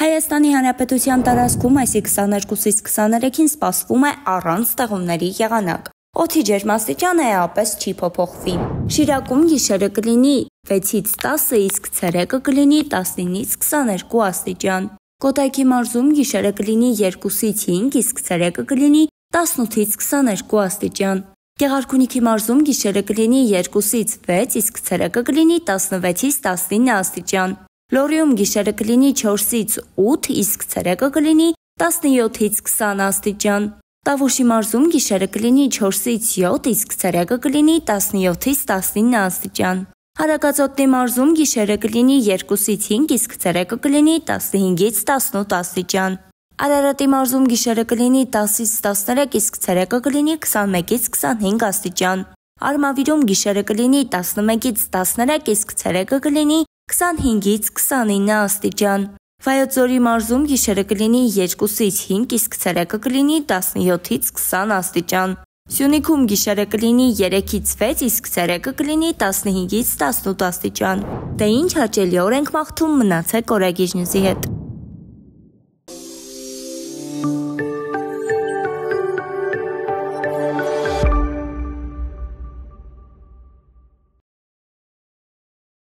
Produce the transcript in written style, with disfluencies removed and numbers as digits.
Հայաստանի Հանրապետության տարածքում այսի 22-ից 23-ին սպասվում է առանց ստեղումների եղանակ։ Օդի ջերմաստիճանը էապես չի փոփոխվի։ Շիրակում գիշերը կլինի 6-ից 10, իսկ ցերեկը կլինի 19-ից 22 աստիճան։ Կոտայքի մարզում գիշերը կլինի 2-ից 5, իսկ ցերեկը կլինի 18-ից 22 աստիճան։ Գեղարքունիքի մարզում գիշերը կլինի 2-ից 6, իսկ ցերեկը կլինի 16-ից 19 աստիճան։ Լոռիում գիշերը կլինի 4-ից 8, իսկ ցերեկը կլինի 17-ից 20 աստիճան։ Տավուշի մարզում գիշերը կլինի 4-ից 7, իսկ ցերեկը կլինի 17-ից 19 աստիճան։ Հարակածոտնի մարզում գիշերը կլինի 2-ից 5, իսկ ցերեկը կլինի 15-ից 18 աստիճան։ Արարատի մարզում գիշերը կլինի 10-ից 13, իսկ ցերեկը կլինի 21-ից 25 աստիճան։ Արմավիրում գիշերը կլինի 11-ից 13, իսկ ցերեկը կլինի 25-ից 29 աստիճան։ Վայոց ձորի մարզում գիշերը կլինի 2-ից 5, իսկ ցերեկը կլինի 17-ից 20 աստիճան։ Սյունիքում գիշերը կլինի 3-ից 6, իսկ ցերեկը կլինի 15-ից 18 աստիճան։ Դե ինչ հաճելի օր ենք մաղթում, մնացեք Օրագիժնյուզի հետ։